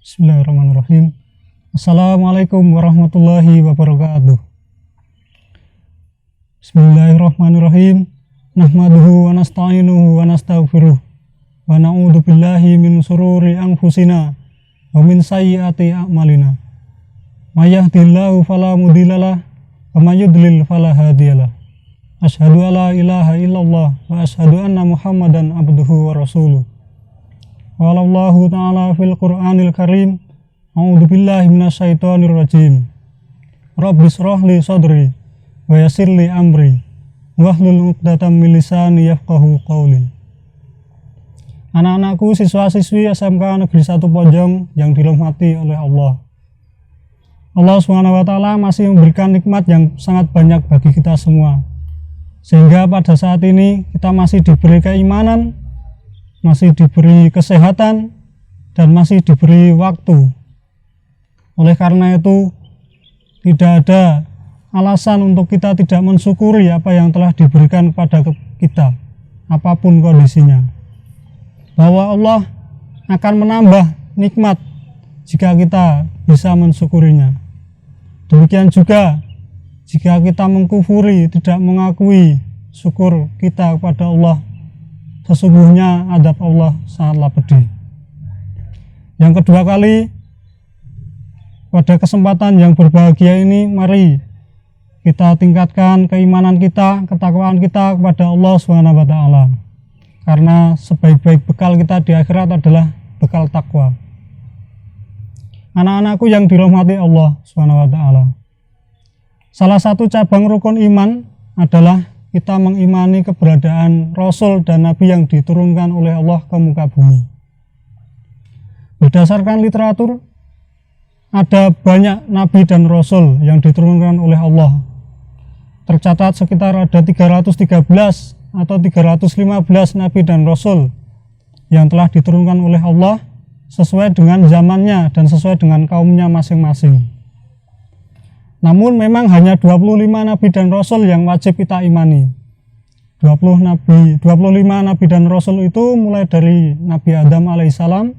Bismillahirrahmanirrahim. Assalamualaikum warahmatullahi wabarakatuh. Bismillahirrahmanirrahim. Nahmaduhu wa nasta'inuhu wa nastaghfiruh. Wa na'udzu billahi min syururi anfusina wa min sayyiati a'malina. May yahdihillahu fala mudhillalah wa may yudlil fala hadiyalah. Asyhadu alla ilaha illallah wa asyhadu anna Muhammadan abduhu wa rasuluh. Wallahu ta'ala fil Qur'anil Karim. A'udzu billahi minasyaitonir rajim. Rabbi shrah li sadri wa yassir li amri wahlul 'uqdatam min lisani yafqahu qawli. Anak-anakku siswa-siswi SMK Negeri 1 Pojong yang dirahmati oleh Allah. Allah SWT masih memberikan nikmat yang sangat banyak bagi kita semua. Sehingga pada saat ini kita masih diberi keimanan, masih diberi kesehatan, dan masih diberi waktu. Oleh karena itu, tidak ada alasan untuk kita tidak mensyukuri apa yang telah diberikan kepada kita, apapun kondisinya. Bahwa Allah akan menambah nikmat jika kita bisa mensyukurinya. Demikian juga jika kita mengkufuri, tidak mengakui syukur kita kepada Allah, sesungguhnya adab Allah sangatlah pedih. Yang kedua kali, pada kesempatan yang berbahagia ini, mari kita tingkatkan keimanan kita, ketakwaan kita kepada Allah SWT. Karena sebaik-baik bekal kita di akhirat adalah bekal takwa. Anak-anakku yang dirahmati Allah SWT. Salah satu cabang rukun iman adalah kita mengimani keberadaan Rasul dan Nabi yang diturunkan oleh Allah ke muka bumi. Berdasarkan literatur, ada banyak Nabi dan Rasul yang diturunkan oleh Allah. Tercatat sekitar ada 313 atau 315 Nabi dan Rasul yang telah diturunkan oleh Allah sesuai dengan zamannya dan sesuai dengan kaumnya masing-masing. Namun memang hanya 25 Nabi dan Rasul yang wajib kita imani. 25 Nabi dan Rasul itu mulai dari Nabi Adam alaihissalam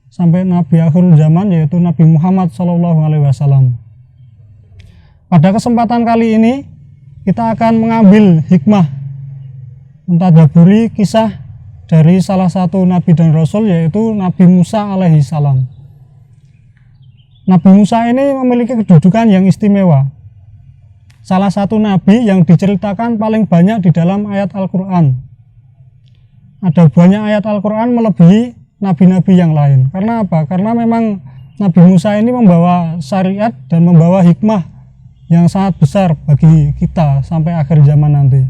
sampai Nabi akhir zaman, yaitu Nabi Muhammad SAW. Pada kesempatan kali ini kita akan mengambil hikmah, mentadaburi kisah dari salah satu Nabi dan Rasul, yaitu Nabi Musa alaihissalam. Nabi Musa ini memiliki kedudukan yang istimewa. Salah satu Nabi yang diceritakan paling banyak di dalam ayat Al-Quran. Ada banyak ayat Al-Quran melebihi Nabi-Nabi yang lain. Karena apa? Karena memang Nabi Musa ini membawa syariat dan membawa hikmah yang sangat besar bagi kita sampai akhir zaman nanti.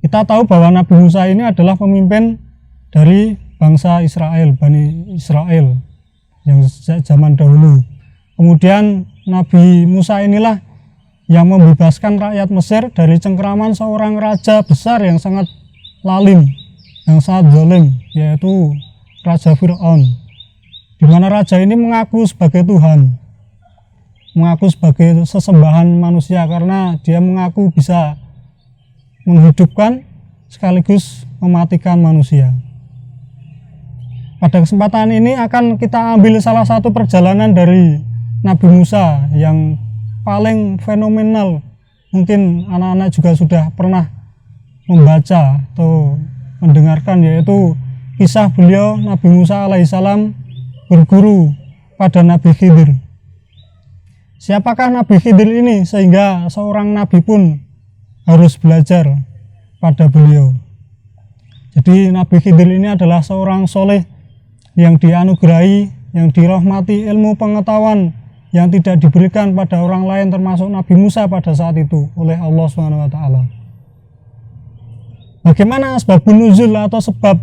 Kita tahu bahwa Nabi Musa ini adalah pemimpin dari bangsa Israel, Bani Israel yang sejak zaman dahulu. Kemudian Nabi Musa inilah yang membebaskan rakyat Mesir dari cengkeraman seorang raja besar yang sangat lalim, yang sangat zalim, yaitu Raja Fir'aun. Di mana raja ini mengaku sebagai Tuhan, mengaku sebagai sesembahan manusia karena dia mengaku bisa menghidupkan sekaligus mematikan manusia. Pada kesempatan ini akan kita ambil salah satu perjalanan dari Nabi Musa yang paling fenomenal. Mungkin anak-anak juga sudah pernah membaca atau mendengarkan, yaitu kisah beliau Nabi Musa alaihissalam berguru pada Nabi Khidir. Siapakah Nabi Khidir ini sehingga seorang nabi pun harus belajar pada beliau? Jadi Nabi Khidir ini adalah seorang soleh yang dianugerahi, yang dirahmati ilmu pengetahuan yang tidak diberikan pada orang lain, termasuk Nabi Musa pada saat itu oleh Allah SWT. Bagaimana asbabun nuzul atau sebab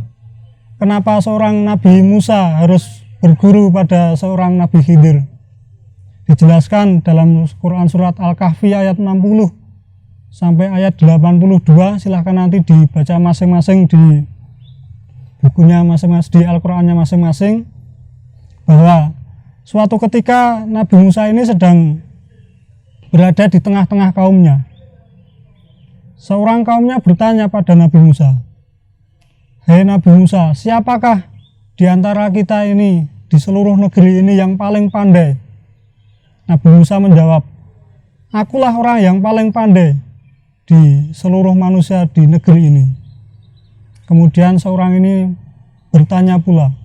kenapa seorang Nabi Musa harus berguru pada seorang Nabi Khidir? Dijelaskan dalam Quran surat Al-Kahfi ayat 60 sampai ayat 82. Silahkan nanti dibaca masing-masing di bukunya masing-masing, di Al-Qurannya masing-masing, bahwa suatu ketika Nabi Musa ini sedang berada di tengah-tengah kaumnya. Seorang kaumnya bertanya pada Nabi Musa, "Hei Nabi Musa, siapakah di antara kita ini di seluruh negeri ini yang paling pandai? Nabi Musa menjawab, akulah orang yang paling pandai di seluruh manusia di negeri ini. Kemudian seorang ini bertanya pula,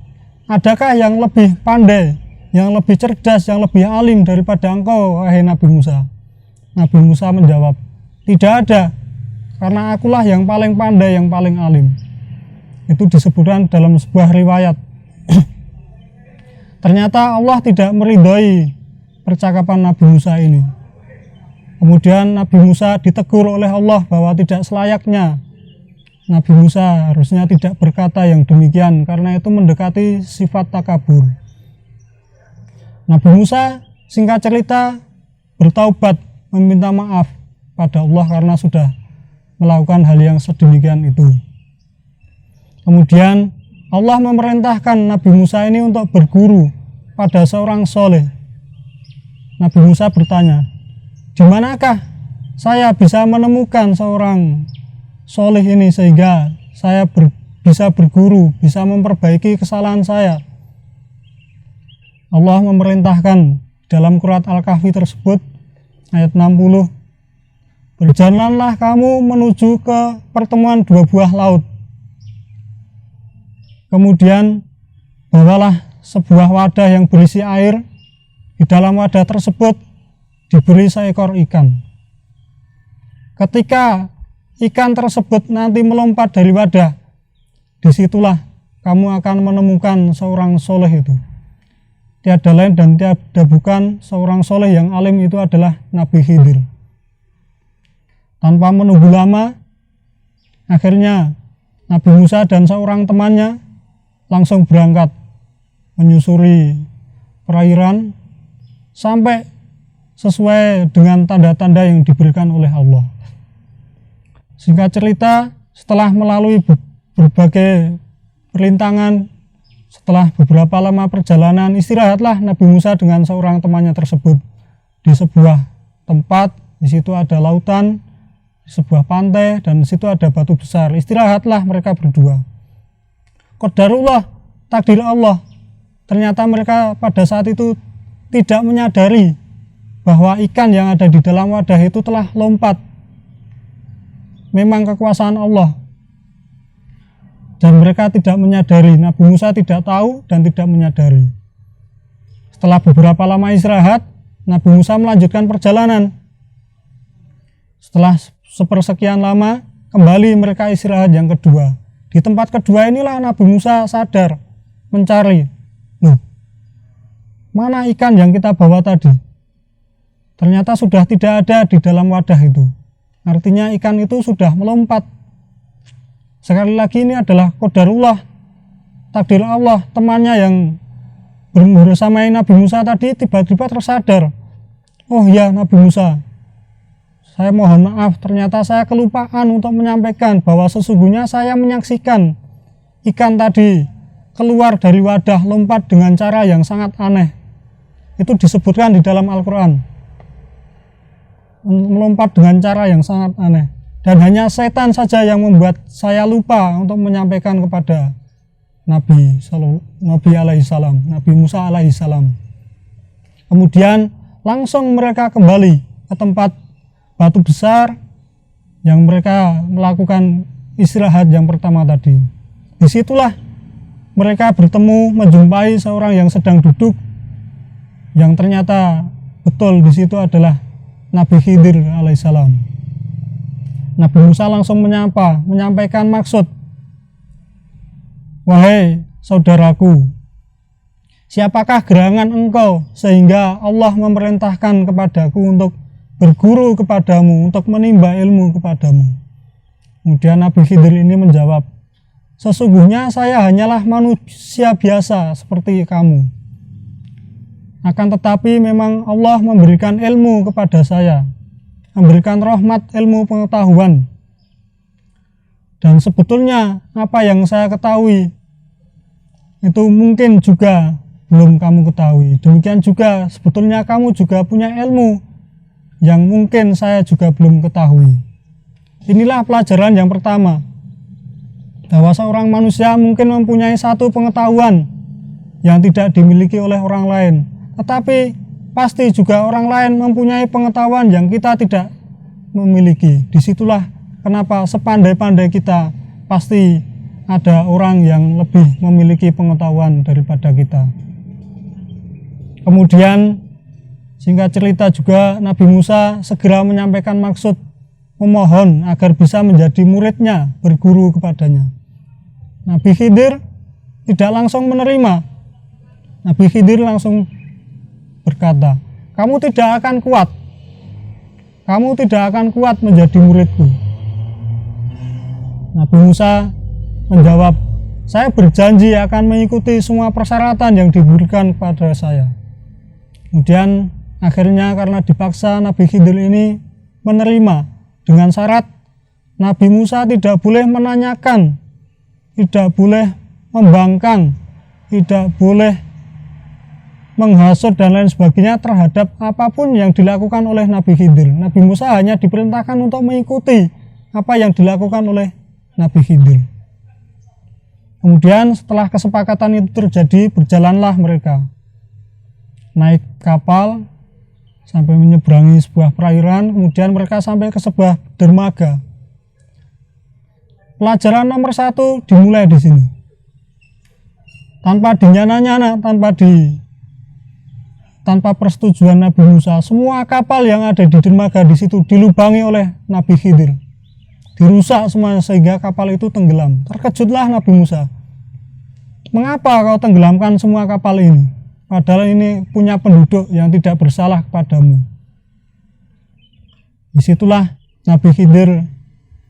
adakah yang lebih pandai, yang lebih cerdas, yang lebih alim daripada engkau, wahai Nabi Musa? Nabi Musa menjawab, tidak ada, karena akulah yang paling pandai, yang paling alim. Itu disebutkan dalam sebuah riwayat. Ternyata Allah tidak meridhoi percakapan Nabi Musa ini. Kemudian Nabi Musa ditegur oleh Allah bahwa tidak selayaknya Nabi Musa harusnya tidak berkata yang demikian, karena itu mendekati sifat takabur. Nabi Musa singkat cerita bertaubat, meminta maaf pada Allah karena sudah melakukan hal yang sedemikian itu. Kemudian Allah memerintahkan Nabi Musa ini untuk berguru pada seorang soleh. Nabi Musa bertanya, di manakah saya bisa menemukan seorang soleh ini sehingga saya bisa berguru, bisa memperbaiki kesalahan saya? Allah memerintahkan dalam Surat Al-Kahfi tersebut ayat 60, berjalanlah kamu menuju ke pertemuan dua buah laut. Kemudian bawalah sebuah wadah yang berisi air. Di dalam wadah tersebut diberi seekor ikan. Ketika ikan tersebut nanti melompat dari wadah, disitulah kamu akan menemukan seorang soleh itu. Tiada lain dan tiada bukan seorang soleh yang alim itu adalah Nabi Khidir. Tanpa menunggu lama, akhirnya Nabi Musa dan seorang temannya langsung berangkat menyusuri perairan sampai sesuai dengan tanda-tanda yang diberikan oleh Allah. Singkat cerita, setelah melalui berbagai perintangan, setelah beberapa lama perjalanan, istirahatlah Nabi Musa dengan seorang temannya tersebut di sebuah tempat. Di situ ada lautan, di sebuah pantai, dan di situ ada batu besar. Istirahatlah mereka berdua. Qadarullah, takdir Allah. Ternyata mereka pada saat itu tidak menyadari bahwa ikan yang ada di dalam wadah itu telah lompat. Memang kekuasaan Allah. Dan mereka tidak menyadari, Nabi Musa tidak tahu dan tidak menyadari. Setelah beberapa lama istirahat, Nabi Musa melanjutkan perjalanan. Setelah sepersekian lama, kembali mereka istirahat yang kedua. Di tempat kedua inilah Nabi Musa sadar, mencari. Mana ikan yang kita bawa tadi? Ternyata sudah tidak ada di dalam wadah itu. Artinya ikan itu sudah melompat. Sekali lagi ini adalah qadarullah, takdir Allah. Temannya yang bersamai Nabi Musa tadi tiba-tiba tersadar. Oh ya Nabi Musa, saya mohon maaf, ternyata saya kelupaan untuk menyampaikan bahwa sesungguhnya saya menyaksikan ikan tadi keluar dari wadah lompat dengan cara yang sangat aneh. Itu disebutkan di dalam Al-Quran, melompat dengan cara yang sangat aneh, dan hanya setan saja yang membuat saya lupa untuk menyampaikan kepada Nabi alaihissalam, Nabi Musa alaihissalam. Kemudian langsung mereka kembali ke tempat batu besar yang mereka melakukan istirahat yang pertama tadi. Disitulah mereka bertemu, menjumpai seorang yang sedang duduk, yang ternyata betul di situ adalah Nabi Khidir alaihissalam. Nabi Musa langsung menyampaikan maksud, wahai saudaraku, siapakah gerangan engkau sehingga Allah memerintahkan kepadaku untuk berguru kepadamu, untuk menimba ilmu kepadamu? Kemudian Nabi Khidir ini menjawab, sesungguhnya saya hanyalah manusia biasa seperti kamu. Akan tetapi memang Allah memberikan ilmu kepada saya, memberikan rahmat ilmu pengetahuan. Dan sebetulnya apa yang saya ketahui itu mungkin juga belum kamu ketahui. Demikian juga sebetulnya kamu juga punya ilmu yang mungkin saya juga belum ketahui. Inilah pelajaran yang pertama, bahwa seorang manusia mungkin mempunyai satu pengetahuan yang tidak dimiliki oleh orang lain. Tetapi pasti juga orang lain mempunyai pengetahuan yang kita tidak memiliki. Disitulah kenapa sepandai-pandai kita, pasti ada orang yang lebih memiliki pengetahuan daripada kita. Kemudian singkat cerita juga Nabi Musa segera menyampaikan maksud memohon agar bisa menjadi muridnya, berguru kepadanya. Nabi Khidir tidak langsung menerima. Nabi Khidir langsung berkata, kamu tidak akan kuat. Kamu tidak akan kuat menjadi muridku. Nabi Musa menjawab, saya berjanji akan mengikuti semua persyaratan yang diberikan kepada saya. Kemudian akhirnya karena dipaksa, Nabi Khidir ini menerima dengan syarat Nabi Musa tidak boleh menanyakan, tidak boleh membangkang, tidak boleh menghasut dan lain sebagainya terhadap apapun yang dilakukan oleh Nabi Khidir. Nabi Musa hanya diperintahkan untuk mengikuti apa yang dilakukan oleh Nabi Khidir. Kemudian setelah kesepakatan itu terjadi, berjalanlah mereka naik kapal sampai menyeberangi sebuah perairan. Kemudian mereka sampai ke sebuah dermaga. Pelajaran nomor 1 dimulai di sini. Tanpa dinyana-nyana, tanpa persetujuan Nabi Musa, semua kapal yang ada di dermaga di situ dilubangi oleh Nabi Khidir. Dirusak semuanya sehingga kapal itu tenggelam. Terkejutlah Nabi Musa. Mengapa kau tenggelamkan semua kapal ini? Padahal ini punya penduduk yang tidak bersalah kepadamu. Disitulah Nabi Khidir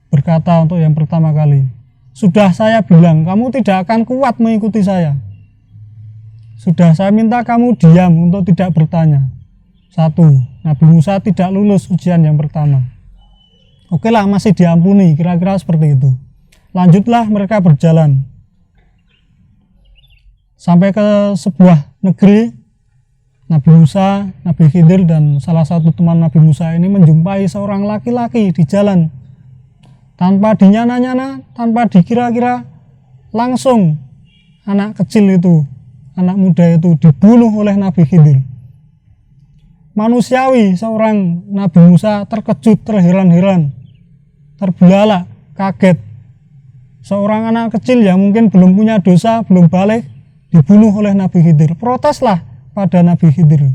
berkata untuk yang pertama kali, sudah saya bilang kamu tidak akan kuat mengikuti saya. Sudah saya minta kamu diam untuk tidak bertanya. 1. Nabi Musa tidak lulus ujian yang pertama. Oke lah, masih diampuni, kira-kira seperti itu. Lanjutlah mereka berjalan sampai ke sebuah negeri. Nabi Musa, Nabi Khidir dan salah satu teman Nabi Musa ini menjumpai seorang laki-laki di jalan. Tanpa dinyana-nyana, tanpa dikira-kira, langsung anak kecil itu, anak muda itu dibunuh oleh Nabi Khidir. Manusiawi seorang Nabi Musa terkejut, terheran-heran, terbelalak, kaget. Seorang anak kecil yang mungkin belum punya dosa, belum balik, dibunuh oleh Nabi Khidir. Proteslah pada Nabi Khidir.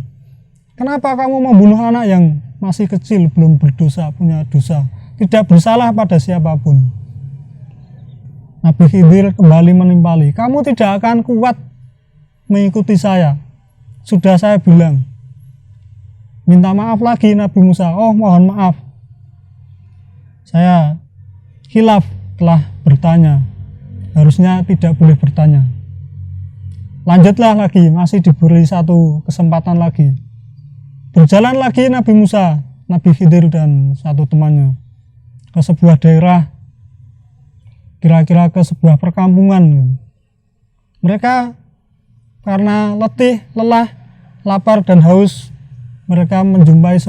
Kenapa kamu membunuh anak yang masih kecil, belum berdosa, punya dosa, tidak bersalah pada siapapun? Nabi Khidir kembali menimpali, kamu tidak akan kuat mengikuti saya. Sudah saya bilang. Minta maaf lagi Nabi Musa. Oh, mohon maaf, saya khilaf, telah bertanya. Harusnya tidak boleh bertanya. Lanjutlah lagi, masih diberi satu kesempatan lagi. Berjalan lagi Nabi Musa, Nabi Khidir dan satu temannya ke sebuah daerah, kira-kira ke sebuah perkampungan. Mereka karena letih, lelah, lapar dan haus, mereka menjumpai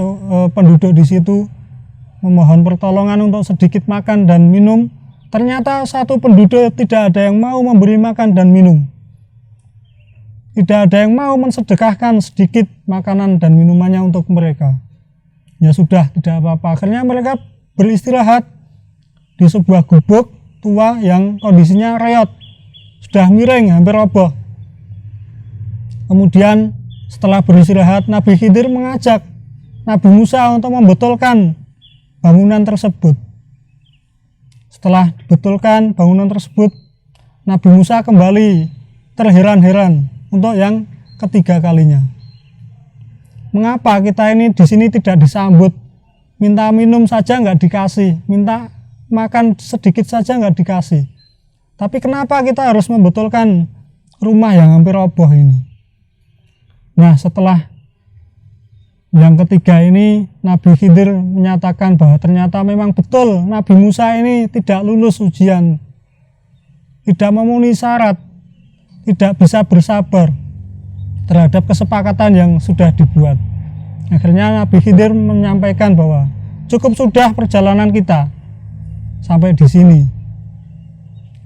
penduduk di situ, memohon pertolongan untuk sedikit makan dan minum. Ternyata satu penduduk tidak ada yang mau memberi makan dan minum. Tidak ada yang mau mensedekahkan sedikit makanan dan minumannya untuk mereka. Ya sudah, tidak apa-apa. Akhirnya mereka beristirahat di sebuah gubuk tua yang kondisinya reot, sudah miring, hampir roboh. Kemudian setelah beristirahat, Nabi Khidir mengajak Nabi Musa untuk membetulkan bangunan tersebut. Setelah dibetulkan bangunan tersebut, Nabi Musa kembali terheran-heran untuk yang ketiga kalinya. Mengapa kita ini di sini tidak disambut? Minta minum saja nggak dikasih, minta makan sedikit saja nggak dikasih. Tapi kenapa kita harus membetulkan rumah yang hampir roboh ini? Nah, setelah yang ketiga ini, Nabi Khidir menyatakan bahwa ternyata memang betul Nabi Musa ini tidak lulus ujian, tidak memenuhi syarat, tidak bisa bersabar terhadap kesepakatan yang sudah dibuat. Akhirnya Nabi Khidir menyampaikan bahwa cukup sudah perjalanan kita sampai di sini,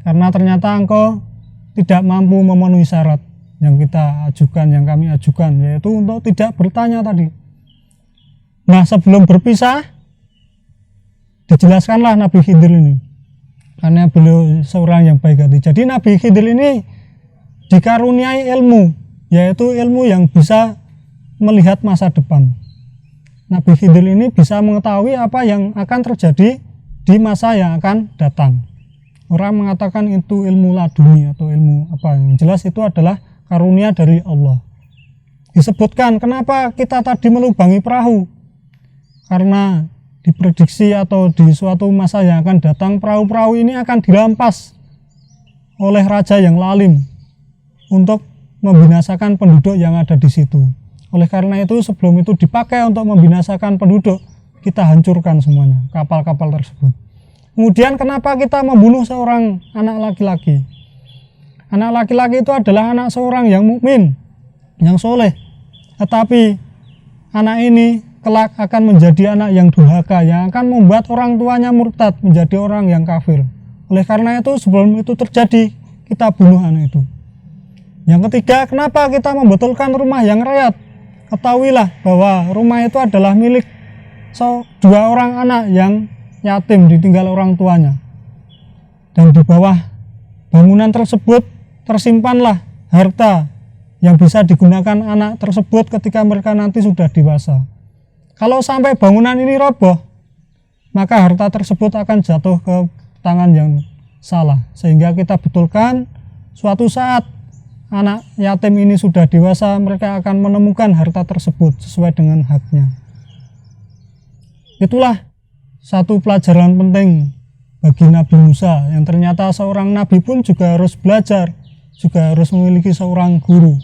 karena ternyata engkau tidak mampu memenuhi syarat. yang kita ajukan, yang kami ajukan, yaitu untuk tidak bertanya tadi. Nah, sebelum berpisah dijelaskanlah Nabi Khidir ini, karena beliau seorang yang baik hati. Jadi Nabi Khidir ini dikaruniai ilmu, yaitu ilmu yang bisa melihat masa depan. Nabi Khidir ini bisa mengetahui apa yang akan terjadi di masa yang akan datang. Orang mengatakan itu ilmu laduni atau ilmu apa, yang jelas itu adalah karunia dari Allah. Disebutkan kenapa kita tadi melubangi perahu, karena diprediksi atau di suatu masa yang akan datang perahu-perahu ini akan dirampas oleh raja yang lalim untuk membinasakan penduduk yang ada di situ. Oleh karena itu sebelum itu dipakai untuk membinasakan penduduk, kita hancurkan semuanya kapal-kapal tersebut. Kemudian kenapa kita membunuh seorang anak laki-laki? Anak laki-laki itu adalah anak seorang yang mukmin, yang soleh. Tetapi anak ini kelak akan menjadi anak yang durhaka, yang akan membuat orang tuanya murtad, menjadi orang yang kafir. Oleh karena itu sebelum itu terjadi, kita bunuh anak itu. Yang ketiga, kenapa kita membetulkan rumah yang rayat? Ketahuilah bahwa rumah itu adalah milik dua orang anak yang yatim ditinggal orang tuanya. Dan di bawah bangunan tersebut tersimpanlah harta yang bisa digunakan anak tersebut ketika mereka nanti sudah dewasa. Kalau sampai bangunan ini roboh, maka harta tersebut akan jatuh ke tangan yang salah. Sehingga kita betulkan suatu saat anak yatim ini sudah dewasa, mereka akan menemukan harta tersebut sesuai dengan haknya. Itulah satu pelajaran penting bagi Nabi Musa, yang ternyata seorang nabi pun juga harus belajar, juga harus memiliki seorang guru.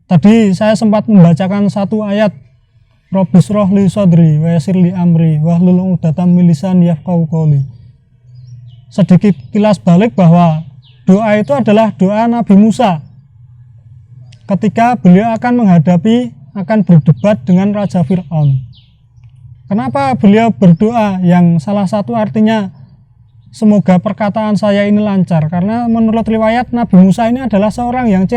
Tadi saya sempat membacakan satu ayat, Rabbis rohli sodri wa yasir li amri wahlul 'uqdatam min lisani yafqahu qawli. Sedikit kilas balik bahwa doa itu adalah doa Nabi Musa ketika beliau akan berdebat dengan Raja Fir'aun. Kenapa beliau berdoa, yang salah satu artinya semoga perkataan saya ini lancar? Karena menurut riwayat Nabi Musa ini adalah seorang yang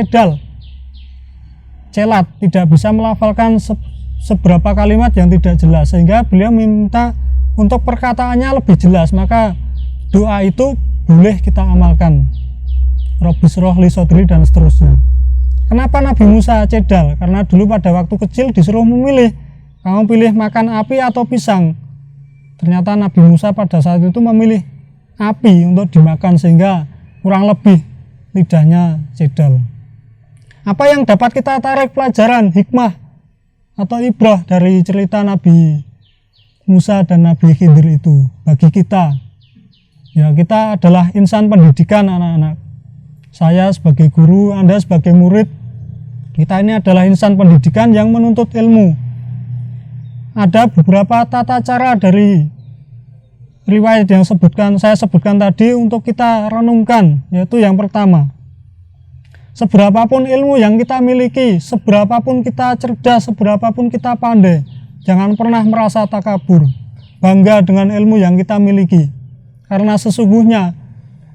celat, tidak bisa melafalkan seberapa kalimat yang tidak jelas, sehingga beliau minta untuk perkataannya lebih jelas. Maka doa itu boleh kita amalkan, Rabbis rohli sodri dan seterusnya. Kenapa Nabi Musa cedal? Karena dulu pada waktu kecil disuruh memilih, kamu pilih makan api atau pisang. Ternyata Nabi Musa pada saat itu memilih api untuk dimakan, sehingga kurang lebih lidahnya cedal. Apa yang dapat kita tarik pelajaran, hikmah atau ibrah dari cerita Nabi Musa dan Nabi Khidir itu bagi kita? Ya, kita adalah insan pendidikan anak-anak. Saya sebagai guru, Anda sebagai murid, kita ini adalah insan pendidikan yang menuntut ilmu. Ada beberapa tata cara dari riwayat yang saya sebutkan tadi untuk kita renungkan, yaitu yang pertama, seberapapun ilmu yang kita miliki, seberapapun kita cerdas, seberapapun kita pandai, jangan pernah merasa takabur, bangga dengan ilmu yang kita miliki, karena sesungguhnya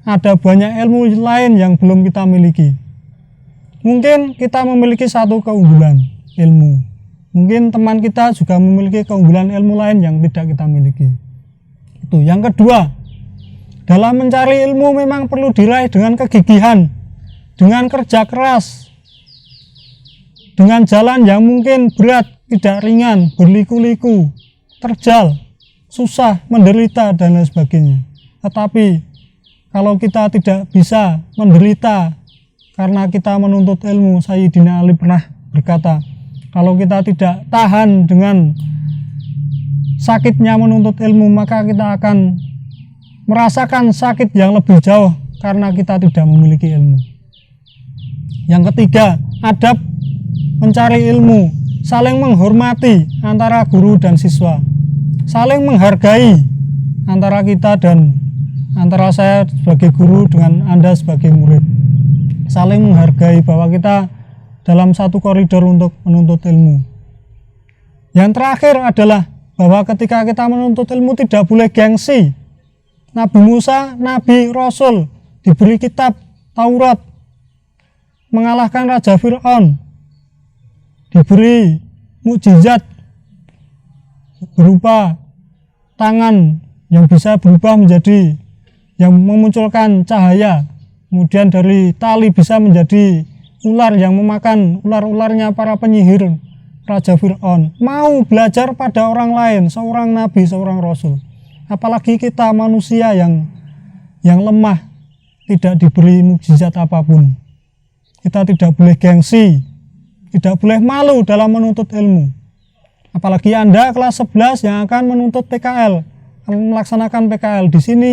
ada banyak ilmu lain yang belum kita miliki. Mungkin kita memiliki satu keunggulan ilmu, mungkin teman kita juga memiliki keunggulan ilmu lain yang tidak kita miliki. Itu. Yang kedua, dalam mencari ilmu memang perlu diraih dengan kegigihan, dengan kerja keras, dengan jalan yang mungkin berat, tidak ringan, berliku-liku, terjal, susah, menderita, dan lain sebagainya. Tetapi kalau kita tidak bisa menderita karena kita menuntut ilmu, Sayyidina Ali pernah berkata, kalau kita tidak tahan dengan sakitnya menuntut ilmu, maka kita akan merasakan sakit yang lebih jauh karena kita tidak memiliki ilmu. Yang ketiga, adab mencari ilmu, saling menghormati antara guru dan siswa, saling menghargai antara kita dan antara saya sebagai guru dengan Anda sebagai murid, saling menghargai bahwa kita dalam satu koridor untuk menuntut ilmu. Yang terakhir adalah bahwa ketika kita menuntut ilmu tidak boleh gengsi. Nabi Musa, Nabi Rasul, diberi kitab Taurat, mengalahkan Raja Fir'aun, diberi mukjizat berupa tangan yang bisa berubah menjadi, yang memunculkan cahaya, kemudian dari tali bisa menjadi ular yang memakan ular-ularnya para penyihir Raja Fir'aun, mau belajar pada orang lain, seorang nabi, seorang rasul. Apalagi kita manusia yang lemah, tidak diberi mukjizat apapun. Kita tidak boleh gengsi, tidak boleh malu dalam menuntut ilmu. Apalagi Anda kelas 11 yang akan menuntut PKL, melaksanakan PKL. Di sini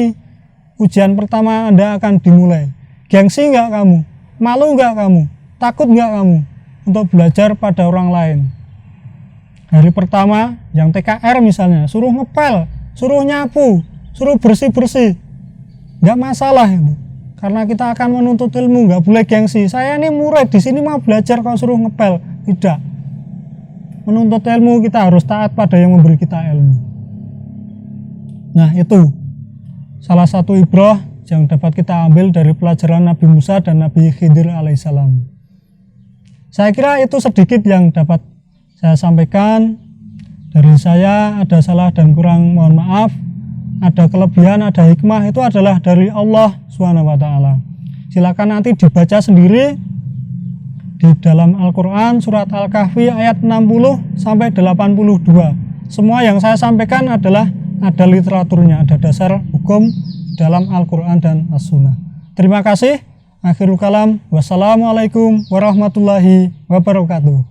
ujian pertama Anda akan dimulai. Gengsi nggak kamu? Malu nggak kamu? Takut nggak kamu untuk belajar pada orang lain? Hari pertama yang TKR misalnya, suruh ngepel, suruh nyapu, suruh bersih-bersih, nggak masalah itu. Karena kita akan menuntut ilmu, nggak boleh gengsi. Saya ini murid, di sini mau belajar kok suruh ngepel. Tidak. Menuntut ilmu kita harus taat pada yang memberi kita ilmu. Nah, itu salah satu ibrah yang dapat kita ambil dari pelajaran Nabi Musa dan Nabi Khidir alaihissalam. Saya kira itu sedikit yang dapat saya sampaikan. Dari saya ada salah dan kurang, mohon maaf. Ada kelebihan, ada hikmah, itu adalah dari Allah SWT. Silakan nanti dibaca sendiri di dalam Al-Quran surat Al-Kahfi ayat 60 sampai 82. Semua yang saya sampaikan adalah ada literaturnya, ada dasar hukum dalam Al-Quran dan As-Sunnah. Terima kasih. Akhirul kalam. Wassalamualaikum warahmatullahi wabarakatuh.